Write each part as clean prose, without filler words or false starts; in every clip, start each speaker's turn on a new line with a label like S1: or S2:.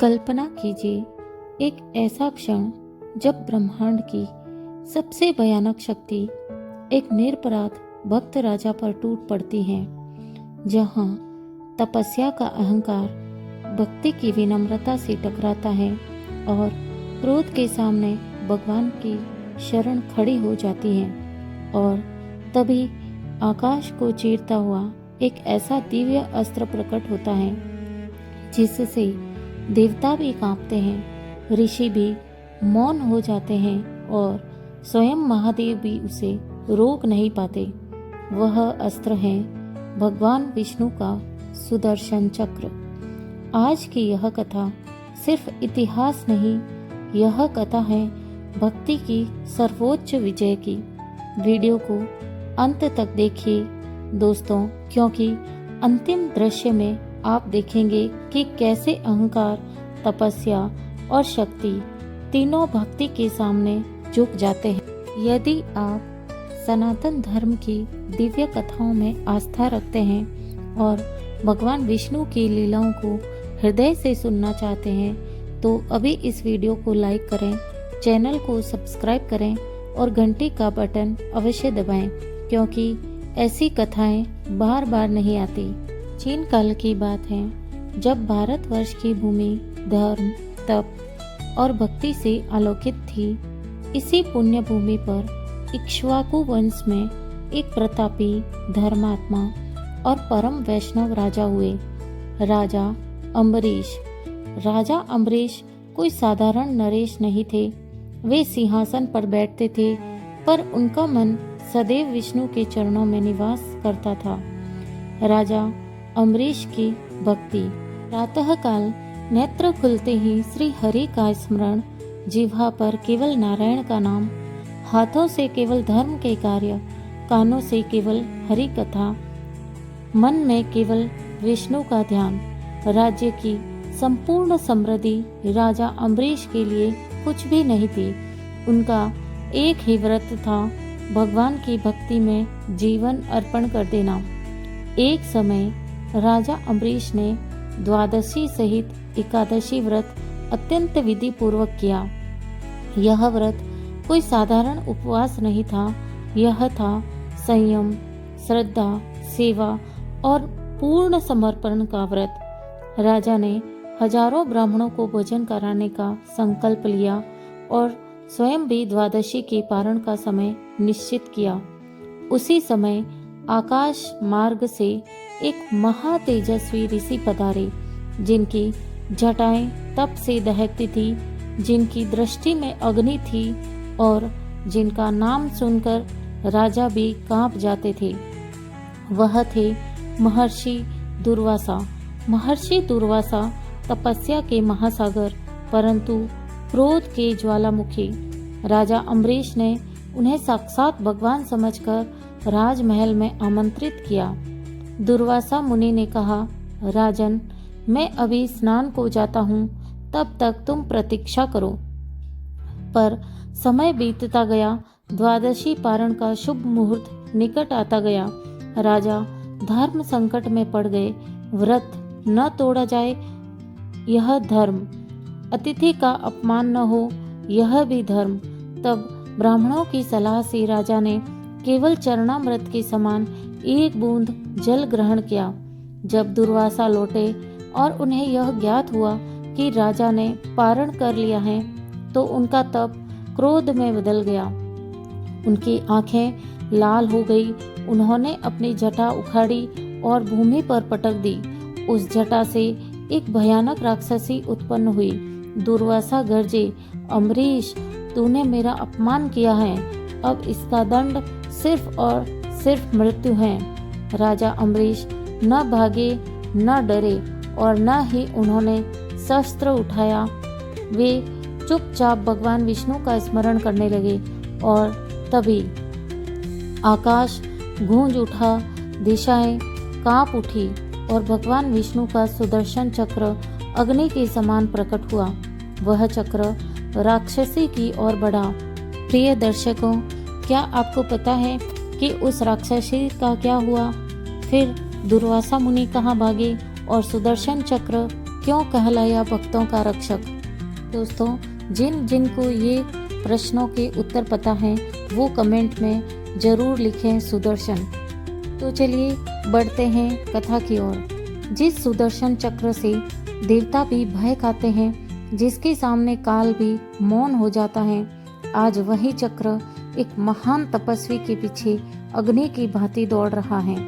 S1: कल्पना कीजिए एक ऐसा क्षण जब ब्रह्मांड की सबसे भयानक शक्ति एक निरपराध भक्त राजा पर टूट पड़ती है, जहां तपस्या का अहंकार भक्ति की विनम्रता से टकराता है और क्रोध के सामने भगवान की शरण खड़ी हो जाती है। और तभी आकाश को चीरता हुआ एक ऐसा दिव्य अस्त्र प्रकट होता है जिससे देवता भी कांपते हैं, ऋषि भी मौन हो जाते हैं और स्वयं महादेव भी उसे रोक नहीं पाते। वह अस्त्र है भगवान विष्णु का सुदर्शन चक्र। आज की यह कथा सिर्फ इतिहास नहीं, यह कथा है भक्ति की सर्वोच्च विजय की। वीडियो को अंत तक देखिए दोस्तों, क्योंकि अंतिम दृश्य में आप देखेंगे कि कैसे अहंकार, तपस्या और शक्ति तीनों भक्ति के सामने झुक जाते हैं। यदि आप सनातन धर्म की दिव्य कथाओं में आस्था रखते हैं और भगवान विष्णु की लीलाओं को हृदय से सुनना चाहते हैं, तो अभी इस वीडियो को लाइक करें, चैनल को सब्सक्राइब करें और घंटी का बटन अवश्य दबाएं, क्योंकि ऐसी कथाएं बार बार नहीं आती। प्राचीन काल की बात है, जब भारतवर्ष की भूमि धर्म, तप और भक्ति से आलोकित थी। इसी पुण्य भूमि पर इक्ष्वाकु वंश में एक प्रतापी, धर्मात्मा और परम वैष्णव राजा हुए, राजा अम्बरीश। राजा अम्बरीश कोई साधारण नरेश नहीं थे। वे सिंहासन पर बैठते थे, पर उनका मन सदैव विष्णु के चरणों में निवास करता था। राजा अम्बरीश की भक्ति। प्रातः काल नेत्र खुलते ही श्री हरि का स्मरण, जिह्वा पर केवल नारायण का नाम, हाथों से केवल धर्म के कार्य, कानों से केवल हरि कथा, मन में केवल विष्णु का ध्यान। राज्य की संपूर्ण समृद्धि राजा अम्बरीश के लिए कुछ भी नहीं थी। उनका एक ही व्रत था, भगवान की भक्ति में जीवन अर्पण कर देना। एक समय राजा अम्बरीश ने द्वादशी सहित एकादशी व्रत अत्यंत विधि पूर्वक किया। यह व्रत कोई साधारण उपवास नहीं था, यह था संयम, श्रद्धा, सेवा और पूर्ण समर्पण का व्रत। राजा ने हजारों ब्राह्मणों को भोजन कराने का संकल्प लिया और स्वयं भी द्वादशी के पारण का समय निश्चित किया। उसी समय आकाश मार्ग से एक महातेजस्वी ऋषि पधारे, जिनकी जटाएं तप से दहकती थी, जिनकी दृष्टि में अग्नि थी और जिनका नाम सुनकर राजा भी कांप जाते थे। वह थे महर्षि दुर्वासा। महर्षि दुर्वासा तपस्या के महासागर, परंतु क्रोध के ज्वालामुखी। राजा अम्बरीश ने उन्हें साक्षात भगवान समझकर राजमहल में आमंत्रित किया। दुर्वासा मुनि ने कहा, राजन, मैं अभी स्नान को जाता हूँ, तब तक तुम प्रतीक्षा करो। पर समय बीतता गया, द्वादशी पारण का शुभ मुहूर्त निकट आता गया। राजा धर्म संकट में पड़ गए। व्रत न तोड़ा जाए, यह धर्म। अतिथि का अपमान न हो, यह भी धर्म। तब ब्राह्मणों की सलाह से राजा ने केवल चरणामृत के समान एक बूंद जल ग्रहण किया। जब दुर्वासा लौटे और उन्हें यह ज्ञात हुआ कि राजा ने पारण कर लिया है, तो उनका तप क्रोध में बदल गया। उनकी आंखें लाल हो गई। उन्होंने अपनी जटा उखाड़ी और भूमि पर पटक दी। उस जटा से एक भयानक राक्षसी उत्पन्न हुई। दुर्वासा गरजे, अम्बरीश, तूने मेरा अपमान किया है, अब इसका दंड सिर्फ और सिर्फ मृत्यु है। राजा अम्बरीश न भागे, न डरे और न ही उन्होंने शस्त्र उठाया। वे चुपचाप भगवान विष्णु का स्मरण करने लगे और तभी आकाश गूंज उठा, दिशाएं कांप उठी और भगवान विष्णु का सुदर्शन चक्र अग्नि के समान प्रकट हुआ। वह चक्र राक्षसी की ओर बढ़ा। प्रिय दर्शकों, क्या आपको पता है कि उस राक्षसी का क्या हुआ? फिर दुर्वासा मुनि कहाँ भागे और सुदर्शन चक्र क्यों कहलाया भक्तों का रक्षक? दोस्तों, जिनको ये प्रश्नों के उत्तर पता हैं वो कमेंट में ज़रूर लिखें सुदर्शन। तो चलिए बढ़ते हैं कथा की ओर। जिस सुदर्शन चक्र से देवता भी भय खाते हैं, जिसके सामने काल भी मौन हो जाता है, आज वही चक्र एक महान तपस्वी के पीछे अग्नि की भांति दौड़ रहा है।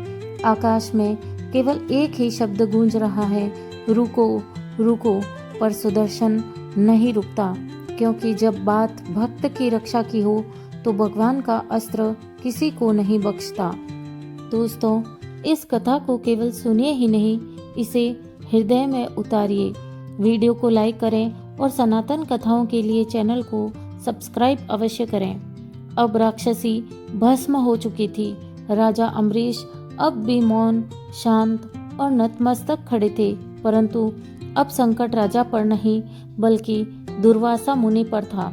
S1: आकाश में केवल एक ही शब्द गूंज रहा है, रुको रुको। पर सुदर्शन नहीं रुकता, क्योंकि जब बात भक्त की रक्षा की हो तो भगवान का अस्त्र किसी को नहीं बख्शता। दोस्तों, इस कथा को केवल सुनिए ही नहीं, इसे हृदय में उतारिए। वीडियो को लाइक करें और सनातन कथाओं के लिए चैनल को सब्सक्राइब अवश्य करें। अब राक्षसी भस्म हो चुकी थी। राजा अम्बरीश अब भी मौन, शांत और नतमस्तक खड़े थे, परंतु अब संकट राजा पर नहीं बल्कि दुर्वासा मुनि पर था।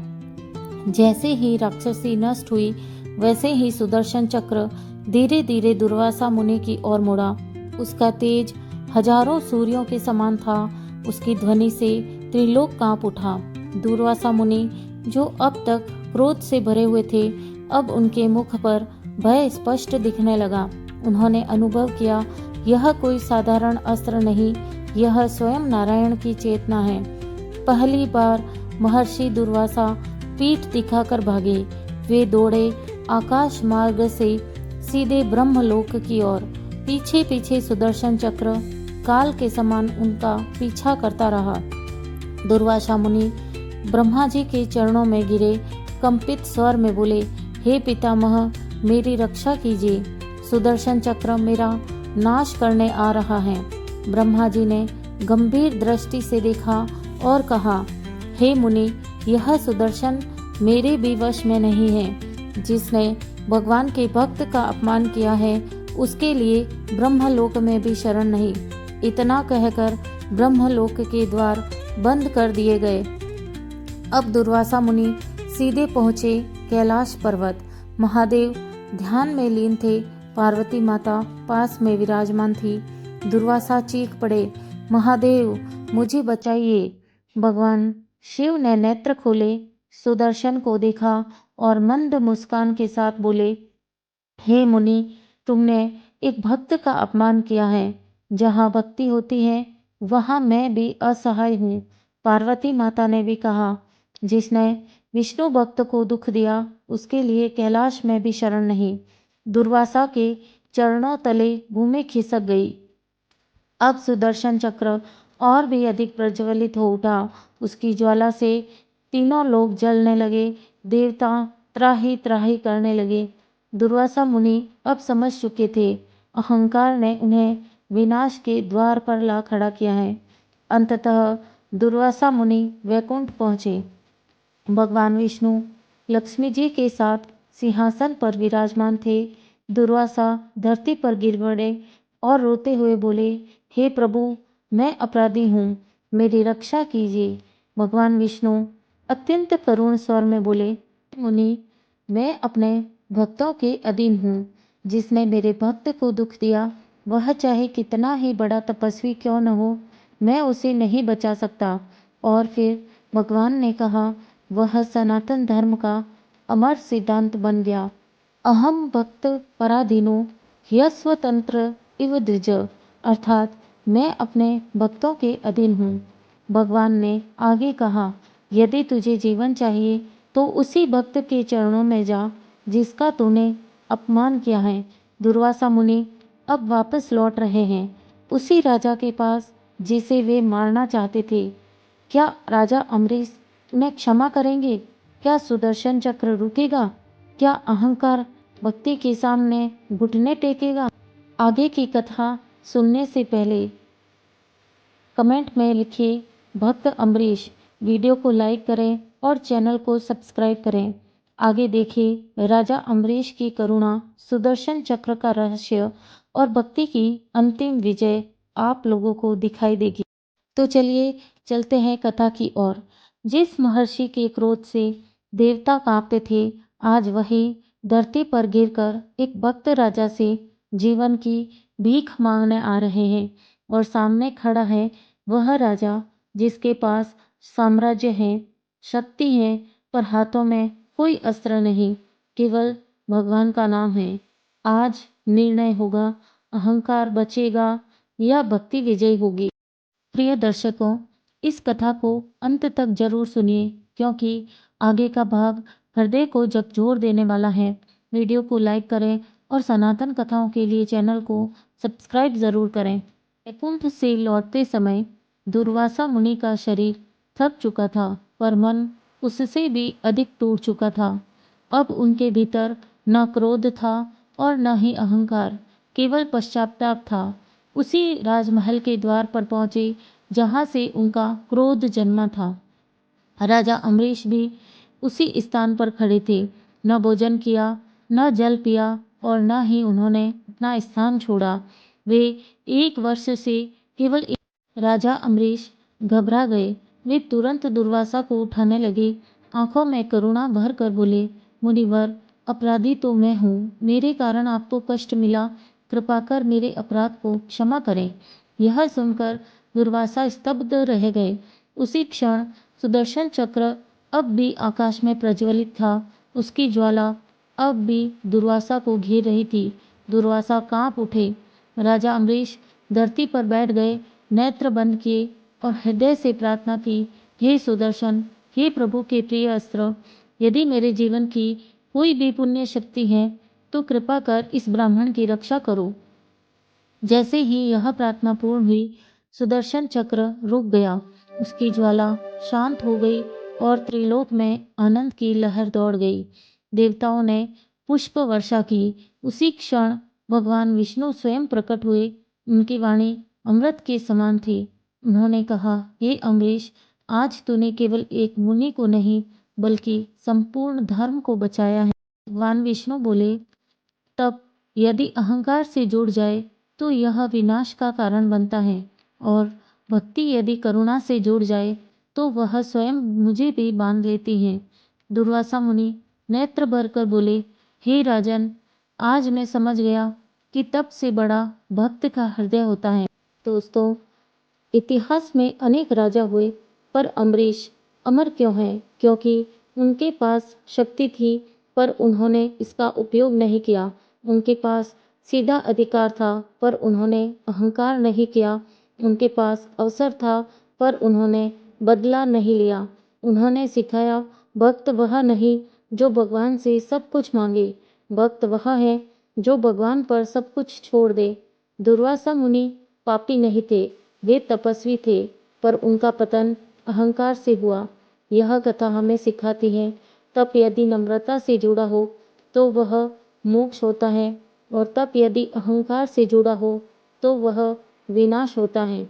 S1: जैसे ही राक्षसी नष्ट हुई, वैसे ही सुदर्शन चक्र धीरे धीरे दुर्वासा मुनि की ओर मुड़ा। उसका तेज हजारों सूर्यों के समान था। उसकी ध्वनि से त्रिलोक कांप उठा। दुर्वासा मुनि, जो अब तक क्रोध से भरे हुए थे, अब उनके मुख पर भय स्पष्ट दिखने लगा। उन्होंने अनुभव किया, यह कोई साधारण अस्त्र नहीं, यह स्वयं नारायण की चेतना है। पहली बार महर्षि दुर्वासा पीठ दिखाकर भागे। वे दौड़े आकाश मार्ग से सीधे ब्रह्मलोक की ओर। पीछे पीछे सुदर्शन चक्र काल के समान उनका पीछा करता रहा। दुर्वासा मुनि ब्रह्मा जी के चरणों में गिरे, कंपित स्वर में बोले, हे पितामह, मेरी रक्षा कीजिए। सुदर्शन चक्र मेरा नाश करने आ रहा है। ब्रह्मा जी ने गंभीर दृष्टि से देखा और कहा, हे मुनि, यह सुदर्शन मेरे भी वश में नहीं है। जिसने भगवान के भक्त का अपमान किया है, उसके लिए ब्रह्मलोक में भी शरण नहीं। इतना कहकर ब्रह्मलोक के द्वार बंद कर दिए गए। अब दुर्वासा मुनि सीधे पहुंचे कैलाश पर्वत। महादेव ध्यान में लीन थे। पार्वती माता पास में विराजमान थी। दुर्वासा चीख पड़े, महादेव, मुझे बचाइए। भगवान शिव ने नेत्र खोले, सुदर्शन को देखा और मंद मुस्कान के साथ बोले, हे मुनि, तुमने एक भक्त का अपमान किया है। जहाँ भक्ति होती है वहाँ मैं भी असहाय हूँ। पार्वती माता ने भी कहा, जिसने विष्णु भक्त को दुख दिया, उसके लिए कैलाश में भी शरण नहीं। दुर्वासा के चरणों तले भूमि खिसक गई। अब सुदर्शन चक्र और भी अधिक प्रज्वलित हो उठा। उसकी ज्वाला से तीनों लोग जलने लगे। देवता त्राही त्राही करने लगे। दुर्वासा मुनि अब समझ चुके थे, अहंकार ने उन्हें विनाश के द्वार पर ला खड़ा किया है। अंततः दुर्वासा मुनि वैकुंठ पहुँचे। भगवान विष्णु लक्ष्मी जी के साथ सिंहासन पर विराजमान थे। दुर्वासा धरती पर गिर पड़े और रोते हुए बोले, हे प्रभु, मैं अपराधी हूँ, मेरी रक्षा कीजिए। भगवान विष्णु अत्यंत करुण स्वर में बोले, मुनि, मैं अपने भक्तों के अधीन हूँ। जिसने मेरे भक्त को दुख दिया, वह चाहे कितना ही बड़ा तपस्वी क्यों न हो, मैं उसे नहीं बचा सकता। और फिर भगवान ने कहा, वह सनातन धर्म का अमर सिद्धांत बन गया। अहम भक्त पराधीनो ह्यस्वतंत्र इव द्विज, अर्थात मैं अपने भक्तों के अधीन हूँ। भगवान ने आगे कहा, यदि तुझे जीवन चाहिए तो उसी भक्त के चरणों में जा जिसका तूने अपमान किया है। दुर्वासा मुनि अब वापस लौट रहे हैं, उसी राजा के पास जिसे वे मारना चाहते थे। क्या राजा अम्बरीश उन्हें क्षमा करेंगे? क्या सुदर्शन चक्र रुकेगा? क्या अहंकार भक्ति के सामने घुटने टेकेगा? आगे की कथा सुनने से पहले कमेंट में लिखिए भक्त अम्बरीश। वीडियो को लाइक करें और चैनल को सब्सक्राइब करें। आगे देखिए राजा अम्बरीश की करुणा, सुदर्शन चक्र का रहस्य और भक्ति की अंतिम विजय आप लोगों को दिखाई देगी। तो चलिए चलते हैं कथा की ओर। जिस महर्षि के क्रोध से देवता कांपते थे, आज वही धरती पर गिरकर एक भक्त राजा से जीवन की भीख मांगने आ रहे हैं। और सामने खड़ा है वह राजा जिसके पास साम्राज्य है, शक्ति है, पर हाथों में कोई अस्त्र नहीं, केवल भगवान का नाम है। आज निर्णय होगा, अहंकार बचेगा या भक्ति विजयी होगी। प्रिय दर्शकों, इस कथा को अंत तक जरूर सुनिए, क्योंकि आगे का भाग हृदय को झकझोर देने वाला है। वीडियो को लाइक करें और सनातन कथाओं के लिए चैनल को सब्सक्राइब जरूर करें। वैकुंठ से लौटते समय दुर्वासा मुनि का शरीर थक चुका था, पर मन उससे भी अधिक टूट चुका था। अब उनके भीतर न क्रोध था और न ही अहंकार, केवल पश्चाताप था। उसी राजमहल के द्वार पर पहुंचे जहां से उनका क्रोध जन्मा था। राजा अम्बरीश भी उसी स्थान पर खड़े थे। न भोजन किया, न जल पिया और न ही उन्होंने अपना स्थान छोड़ा। वे 1 वर्ष से केवल राजा अम्बरीश घबरा गए। वे तुरंत दुर्वासा को उठाने लगे, आंखों में करुणा भर कर बोले, मुनिवर, अपराधी तो मैं हूँ, मेरे कारण आपको कष्ट मिला, कृपा कर मेरे अपराध को क्षमा करें। यह सुनकर दुर्वासा स्तब्ध रह गए। उसी क्षण सुदर्शन चक्र अब भी आकाश में प्रज्वलित था। उसकी ज्वाला अब भी दुर्वासा को घेर रही थी। दुर्वासा कांप उठे। राजा अम्बरीश धरती पर बैठ गए, नेत्र बंद किए और हृदय से प्रार्थना की, हे सुदर्शन, हे प्रभु के प्रिय अस्त्र, यदि मेरे जीवन की कोई भी पुण्य शक्ति है तो कृपा कर इस ब्राह्मण की रक्षा करो। जैसे ही यह प्रार्थना पूर्ण हुई, सुदर्शन चक्र रुक गया। उसकी ज्वाला शांत हो गई और त्रिलोक में आनंद की लहर दौड़ गई। देवताओं ने पुष्प वर्षा की। उसी क्षण भगवान विष्णु स्वयं प्रकट हुए। उनकी वाणी अमृत के समान थी। उन्होंने कहा, हे अम्बरीश, आज तूने केवल एक मुनि को नहीं बल्कि संपूर्ण धर्म को बचाया है। भगवान विष्णु बोले, तब यदि अहंकार से जुड़ जाए तो यह विनाश का कारण बनता है, और भक्ति यदि करुणा से जुड़ जाए तो वह स्वयं मुझे भी बांध लेती है। दुर्वासा मुनि नेत्र भरकर बोले, हे राजन, आज मैं समझ गया कि तप से बड़ा भक्त का हृदय होता है। दोस्तों, इतिहास में अनेक राजा हुए, पर अम्बरीश अमर क्यों हैं? क्योंकि उनके पास शक्ति थी, पर उन्होंने इसका उपयोग नहीं किया। उनके पास सीधा अधिकार था, पर उन्होंने अहंकार नहीं किया। उनके पास अवसर था, पर उन्होंने बदला नहीं लिया। उन्होंने सिखाया, भक्त वह नहीं जो भगवान से सब कुछ मांगे, भक्त वह है जो भगवान पर सब कुछ छोड़ दे। दुर्वासा मुनि पापी नहीं थे, वे तपस्वी थे, पर उनका पतन अहंकार से हुआ। यह कथा हमें सिखाती है, तप यदि नम्रता से जुड़ा हो तो वह मोक्ष होता है, और तप यदि अहंकार से जुड़ा हो तो वह विनाश होता है।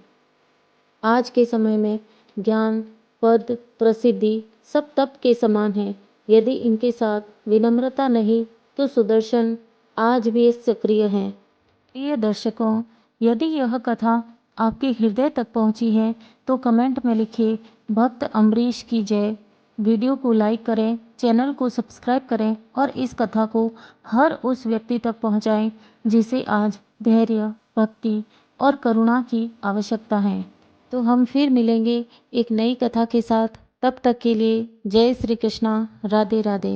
S1: आज के समय में ज्ञान, पद, प्रसिद्धि सब तप के समान है। यदि इनके साथ विनम्रता नहीं तो सुदर्शन आज भी सक्रिय हैं। प्रिय दर्शकों, यदि यह कथा आपके हृदय तक पहुंची है तो कमेंट में लिखिए, भक्त अम्बरीश की जय। वीडियो को लाइक करें, चैनल को सब्सक्राइब करें और इस कथा को हर उस व्यक्ति तक पहुंचाएं जिसे आज धैर्य, भक्ति और करुणा की आवश्यकता है। तो हम फिर मिलेंगे एक नई कथा के साथ। तब तक के लिए जय श्री कृष्णा, राधे राधे।